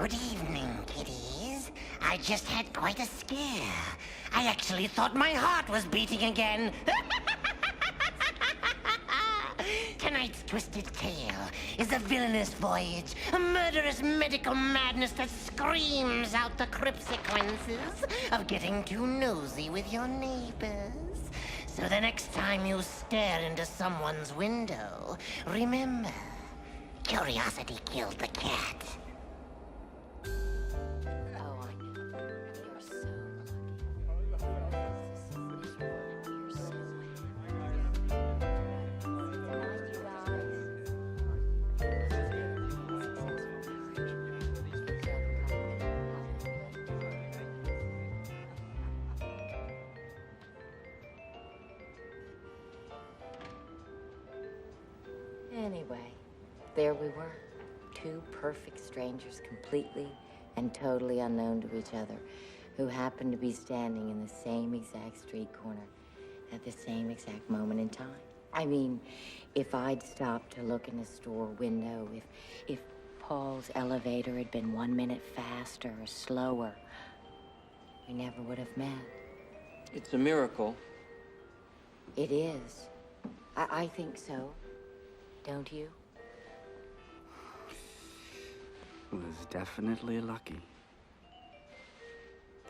Good evening, kiddies. I just had quite a scare. I actually thought my heart was beating again. Tonight's twisted tale is a villainous voyage, a murderous medical madness that screams out the crypt sequences of getting too nosy with your neighbors. So the next time you stare into someone's window, remember, curiosity killed the cat. Anyway, there we were, two perfect strangers, completely and totally unknown to each other, who happened to be standing in the same exact street corner at the same exact moment in time. I mean, if I'd stopped to look in a store window, if Paul's elevator had been 1 minute faster or slower, we never would have met. It's a miracle. It is. I think so. Don't you? It was definitely lucky.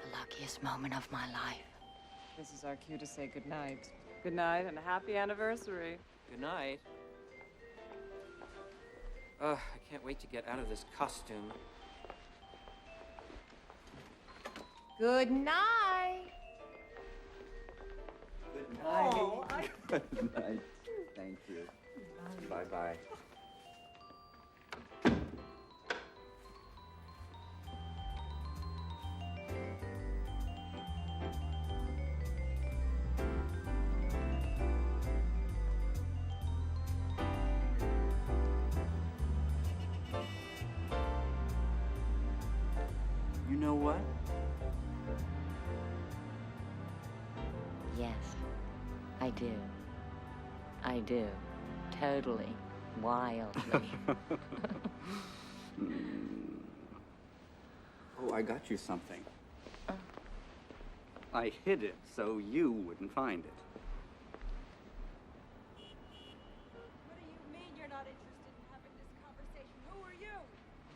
The luckiest moment of my life. This is our cue to say goodnight. Good night and a happy anniversary. Good night. I can't wait to get out of this costume. Good night. Good night. Oh, Good night. Thank you. Bye-bye. You know what? Yes, I do. I do. Totally. Wildly. Oh, I got you something. I hid it so you wouldn't find it. What do you mean you're not interested in having this conversation? Who are you?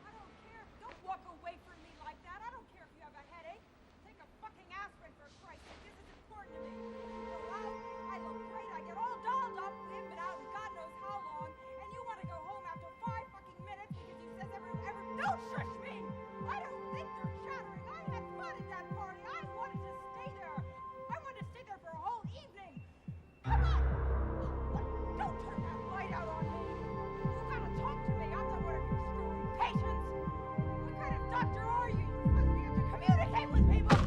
I don't care. Don't walk away from me like that. I don't care if you have a headache. Take a fucking aspirin for Christ's sake. This is important to me. You go out, I look great, I get all dolled up. We haven't been out in God knows how long. And you want to go home after 5 fucking minutes because you said don't shush me! I don't think they're chattering. I had fun at that party. I wanted to stay there. I wanted to stay there for a whole evening. Come on! Don't turn that light out on me. You gotta talk to me. I'm not one of your screwy patients. What kind of doctor are you? You're supposed to be able to communicate with people.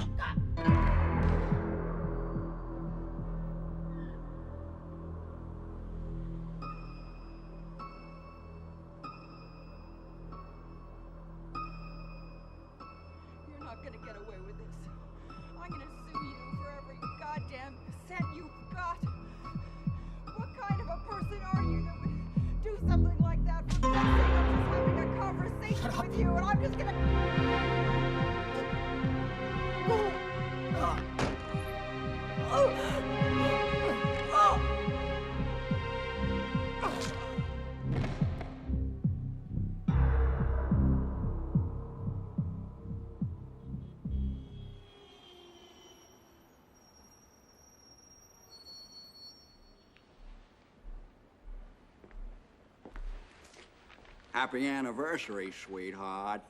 You're not gonna get away with this. I'm gonna sue you for every goddamn cent you've got. What kind of a person are you that would do something like that for nothing? I'm just having a conversation with you, and I'm just gonna. Happy anniversary, sweetheart.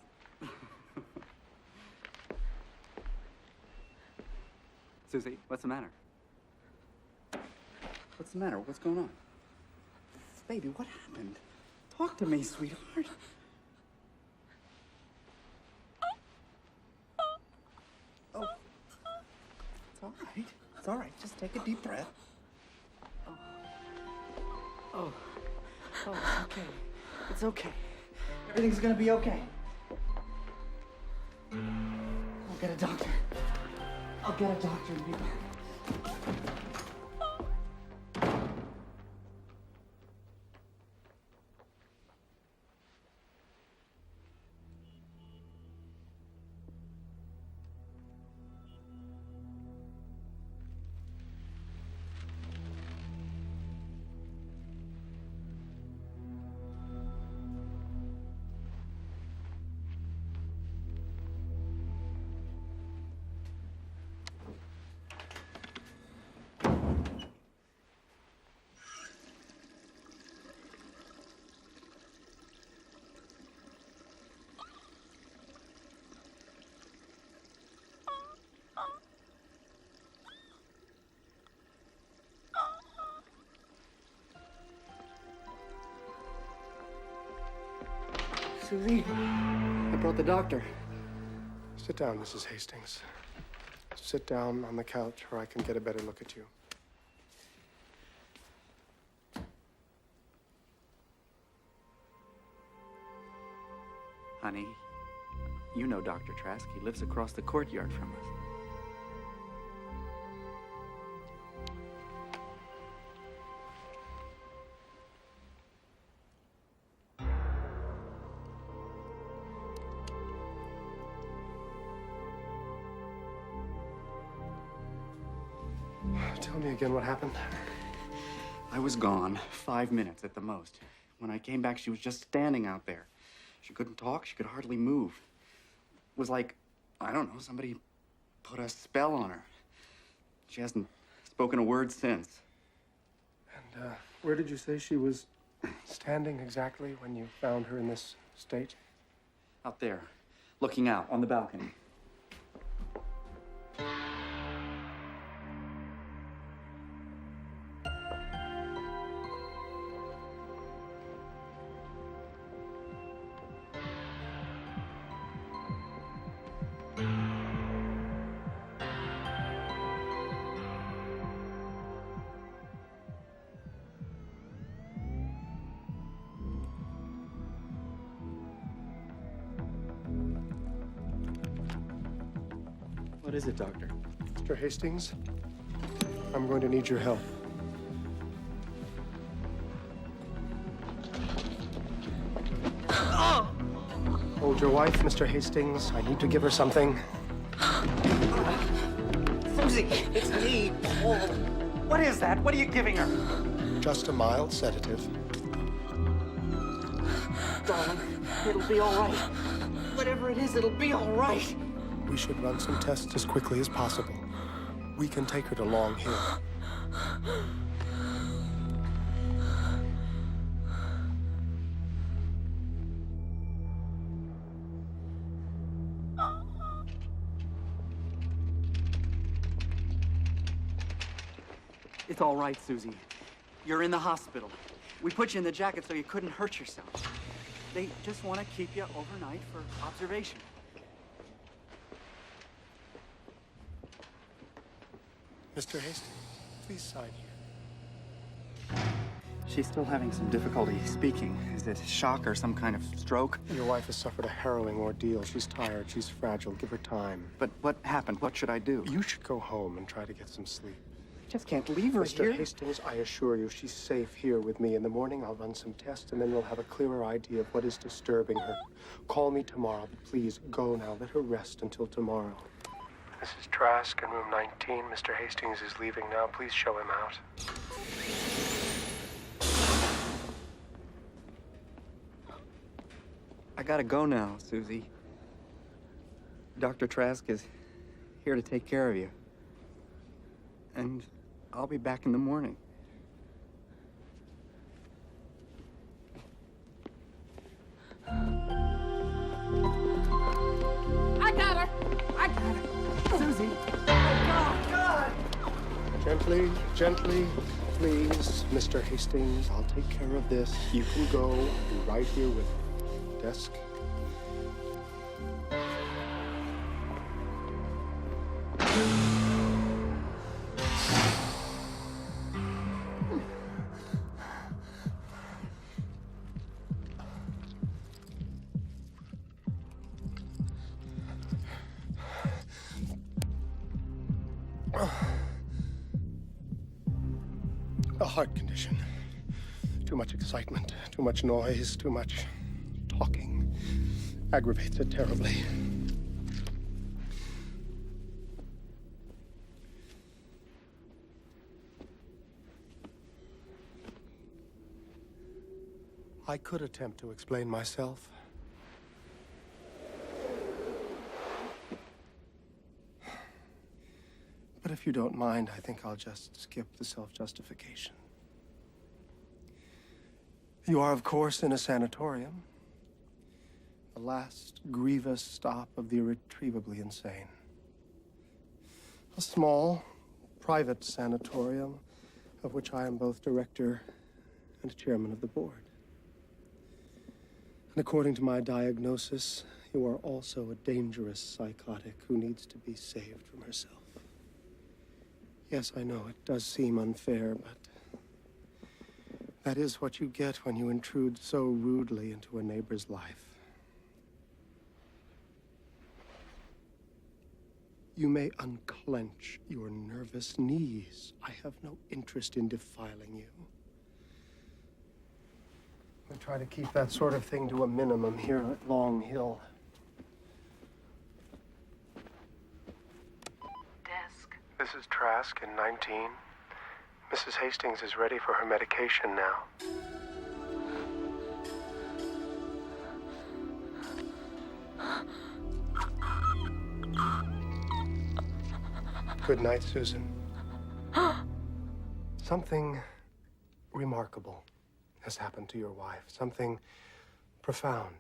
Susie, what's the matter? What's the matter? What's going on? Baby, what happened? Talk to me, sweetheart. Oh. It's all right. It's all right. Just take a deep breath. Oh. Oh, it's okay. It's okay. Everything's gonna be okay. I'll get a doctor. I'll get a doctor and be back. Susie. I brought the doctor. Sit down, Mrs. Hastings. Sit down on the couch where I can get a better look at you. Honey, you know Dr. Trask. He lives across the courtyard from us. Tell me again what happened. I was gone 5 minutes at the most. When I came back, she was just standing out there. She couldn't talk. She could hardly move. It was like, I don't know, somebody put a spell on her. She hasn't spoken a word since. And where did you say she was standing exactly when you found her in this state? Out there, looking out on the balcony. What is it, Doctor? Mr. Hastings, I'm going to need your help. Hold your wife, Mr. Hastings. I need to give her something. Susie, it's me, Paul. What is that? What are you giving her? Just a mild sedative. Darling, it'll be all right. Whatever it is, it'll be all right. We should run some tests as quickly as possible. We can take her to Long Hill. It's all right, Susie. You're in the hospital. We put you in the jacket so you couldn't hurt yourself. They just want to keep you overnight for observation. Mr. Hastings, please sign here. She's still having some difficulty speaking. Is it shock or some kind of stroke? Your wife has suffered a harrowing ordeal. She's tired. She's fragile. Give her time. But what happened? What should I do? You should go home and try to get some sleep. I just can't leave her Mr. here. Hastings, I assure you, she's safe here with me. In the morning, I'll run some tests, and then we'll have a clearer idea of what is disturbing her. Call me tomorrow, but please go now. Let her rest until tomorrow. This is Trask in room 19. Mr. Hastings is leaving now. Please show him out. I gotta go now, Susie. Dr. Trask is here to take care of you. And I'll be back in the morning. I got her! I got her! Susie! Gently, gently, please, Mr. Hastings. I'll take care of this. You can go. I'll be right here with you. Desk. A heart condition. Too much excitement, too much noise, too much talking. Aggravates it terribly. I could attempt to explain myself. But if you don't mind, I think I'll just skip the self-justification. You are, of course, in a sanatorium. The last grievous stop of the irretrievably insane. A small, private sanatorium of which I am both director and chairman of the board. And according to my diagnosis, you are also a dangerous psychotic who needs to be saved from herself. Yes, I know it does seem unfair, but that is what you get when you intrude so rudely into a neighbor's life. You may unclench your nervous knees. I have no interest in defiling you. I try to keep that sort of thing to a minimum here at Long Hill. Desk. This is Trask in 19. Mrs. Hastings is ready for her medication now. Good night, Susan. Something remarkable has happened to your wife. Something profound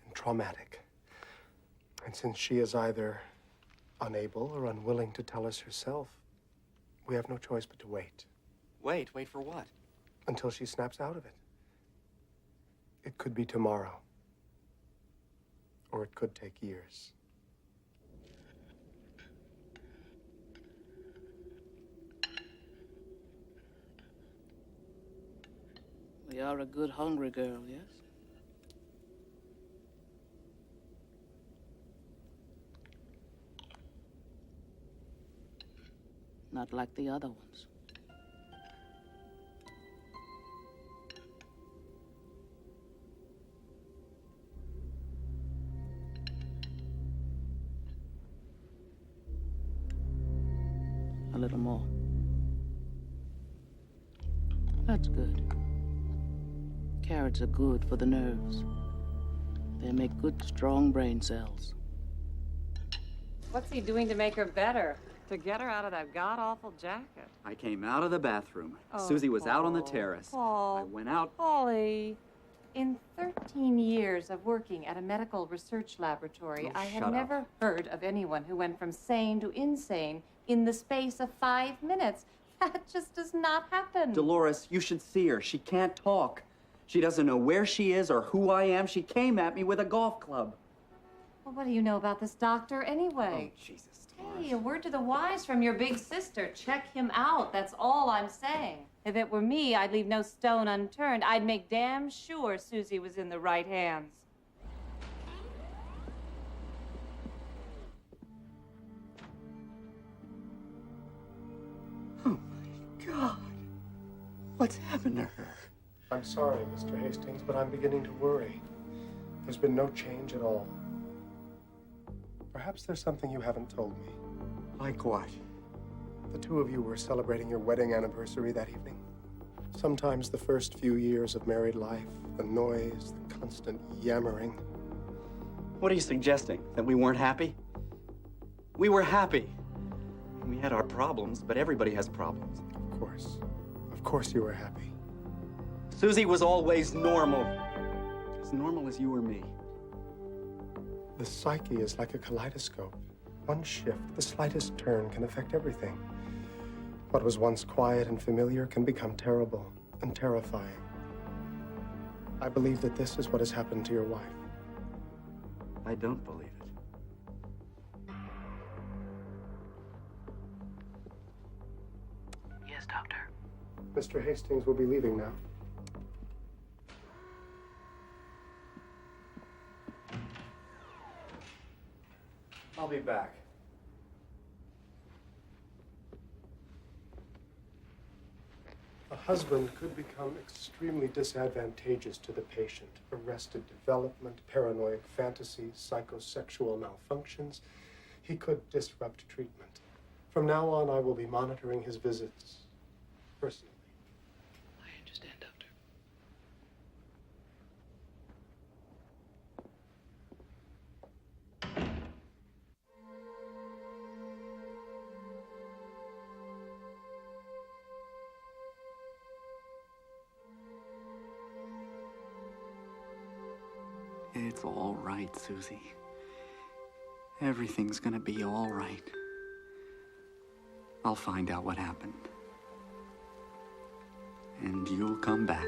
and traumatic. And since she is either unable or unwilling to tell us herself, we have no choice but to wait. Wait for what? Until she snaps out of it. It could be tomorrow. Or it could take years. You are a good hungry girl, yes? Not like the other ones. A little more. That's good. Carrots are good for the nerves. They make good, strong brain cells. What's he doing to make her better? To get her out of that god-awful jacket? I came out of the bathroom. Oh, Susie was out on the Paul. terrace. Paul. I went out. Polly. In 13 years of working at a medical research laboratory, Oh, I have shut up. never heard of anyone who went from sane to insane in the space of 5 minutes. That just does not happen. Dolores, you should see her. She can't talk. She doesn't know where she is or who I am. She came at me with a golf club. Well, what do you know about this doctor anyway? Oh, Jesus, Dolores. Hey, a word to the wise from your big sister. Check him out. That's all I'm saying. If it were me, I'd leave no stone unturned. I'd make damn sure Susie was in the right hands. Oh, my God. What's happened to her? I'm sorry, Mr. Hastings, but I'm beginning to worry. There's been no change at all. Perhaps there's something you haven't told me. Like what? The two of you were celebrating your wedding anniversary that evening. Sometimes the first few years of married life, the noise, the constant yammering. What are you suggesting? That we weren't happy? We were happy. We had our problems, but everybody has problems. Of course. Of course you were happy. Susie was always normal. As normal as you or me. The psyche is like a kaleidoscope. One shift, the slightest turn can affect everything. What was once quiet and familiar can become terrible and terrifying. I believe that this is what has happened to your wife. I don't believe it. Yes, Doctor. Mr. Hastings will be leaving now. I'll be back. A husband could become extremely disadvantageous to the patient. Arrested development, paranoid fantasies, psychosexual malfunctions. He could disrupt treatment. From now on, I will be monitoring his visits personally. I understand, Doctor. It's all right, Susie. Everything's gonna be all right. I'll find out what happened. And you'll come back.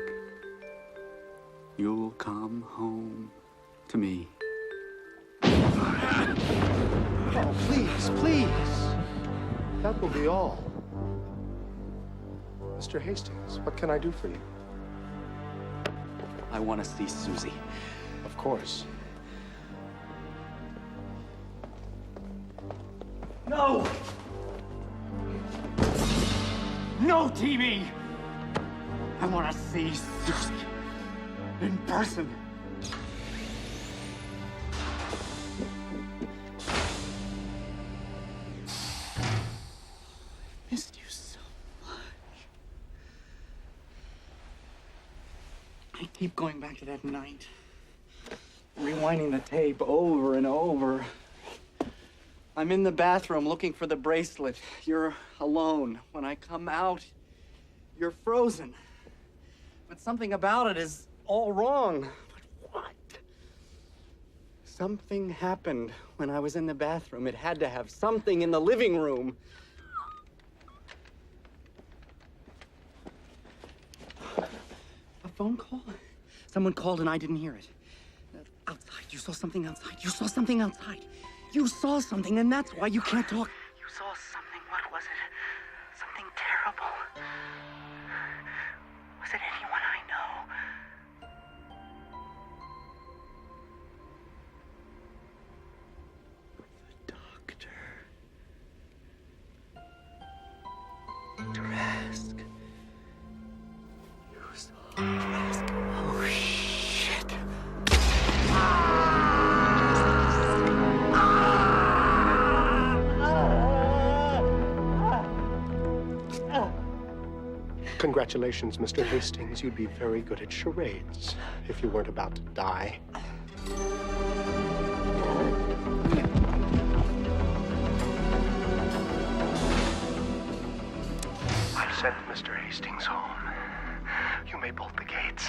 You'll come home to me. Oh, please, please. That will be all. Mr. Hastings, what can I do for you? I want to see Susie. Of course. No! No TV! I want to see Susie in person. I missed you so much. I keep going back to that night, rewinding the tape over and over. I'm in the bathroom looking for the bracelet. You're alone. When I come out, you're frozen. But something about it is all wrong. But what? Something happened when I was in the bathroom. It had to have something in the living room. A phone call? Someone called and I didn't hear it. Outside. You saw something outside. You saw something outside. You saw something, and that's why you can't talk. You saw something. What was it? Something terrible. Was it anyone I know? The doctor. Trask. You saw Trask. Oh, shit. Congratulations, Mr. Hastings. You'd be very good at charades if you weren't about to die. I've sent Mr. Hastings home. You may bolt the gates.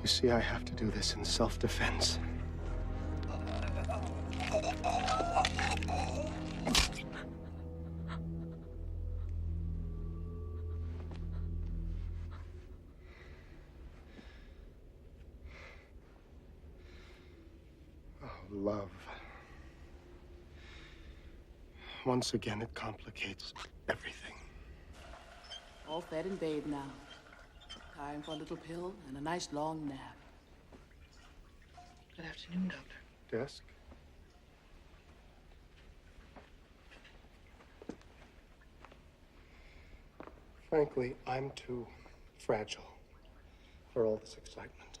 You see, I have to do this in self-defense. Oh, love. Once again, it complicates everything. All fed and bathed now. Time for a little pill and a nice long nap. Good afternoon, Doctor. Desk? Frankly, I'm too fragile for all this excitement.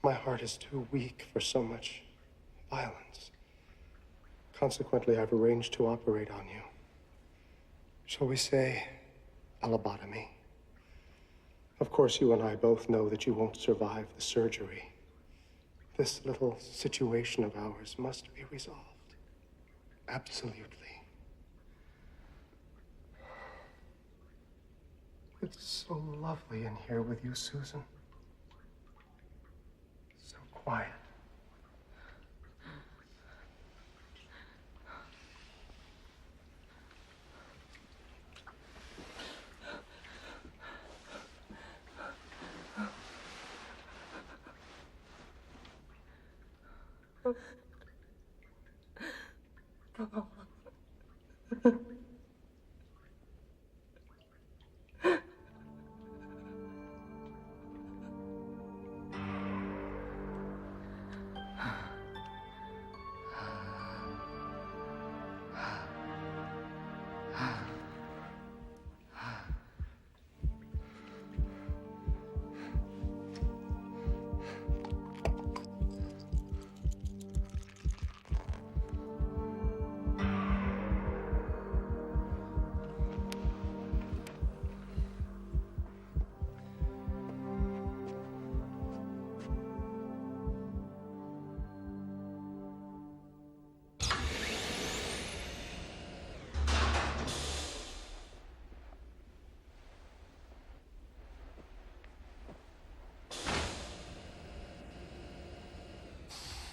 My heart is too weak for so much violence. Consequently, I've arranged to operate on you. Shall we say, a lobotomy? Of course, you and I both know that you won't survive the surgery. This little situation of ours must be resolved. Absolutely. It's so lovely in here with you, Susan. So quiet.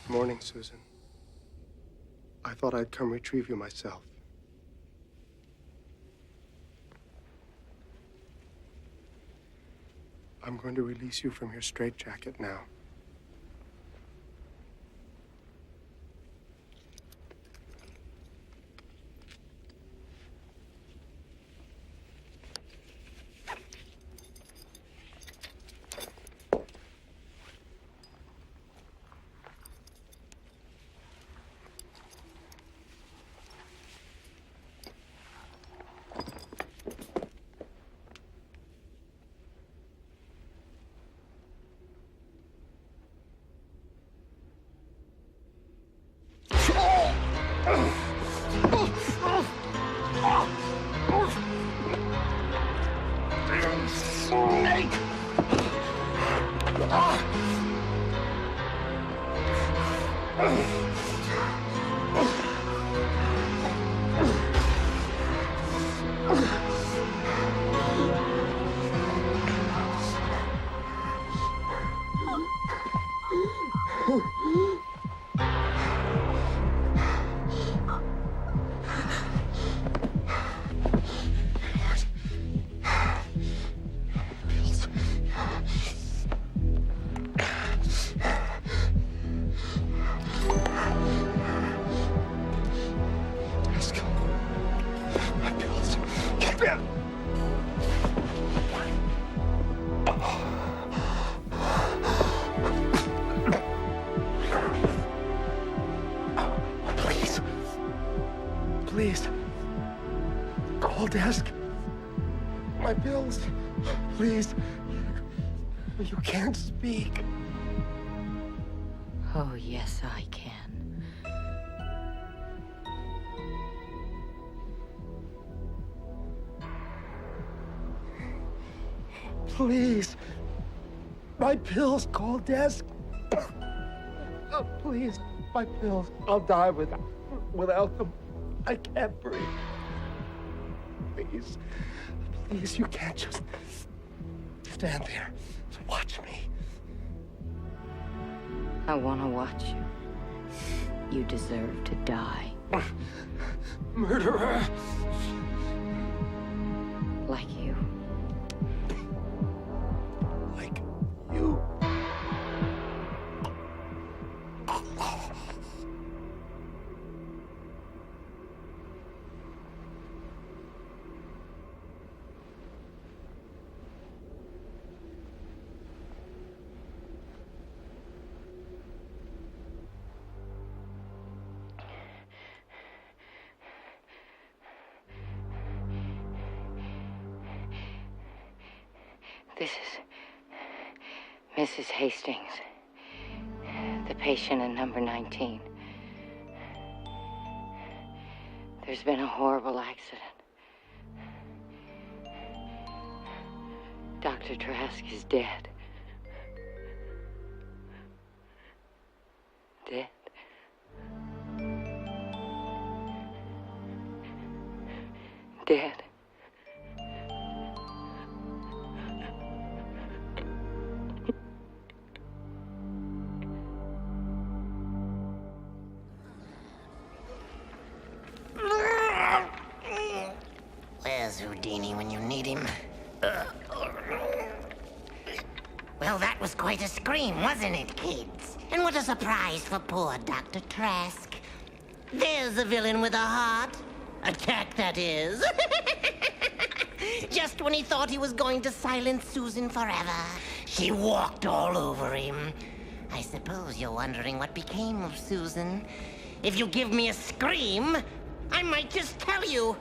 Morning, Susan. I thought I'd come retrieve you myself. I'm going to release you from your straitjacket now. Please. Call desk. My bills. Please. You can't speak. Oh, yes, I can. Please. My pills. Call desk. Oh, please. My pills. I'll die without them. I can't breathe. Please. Please, you can't just stand there. Watch me. I want to watch you. You deserve to die. Murderer. Like you. Like you. This is Mrs. Hastings, the patient in number 19. There's been a horrible accident. Dr. Trask is dead. Dead. Dead. Where's Houdini when you need him? Well, that was quite a scream, wasn't it, kids? And what a surprise for poor Dr. Trask. There's the villain with a heart. Attack, that is. Just when he thought he was going to silence Susan forever, she walked all over him. I suppose you're wondering what became of Susan. If you give me a scream, I might just tell you.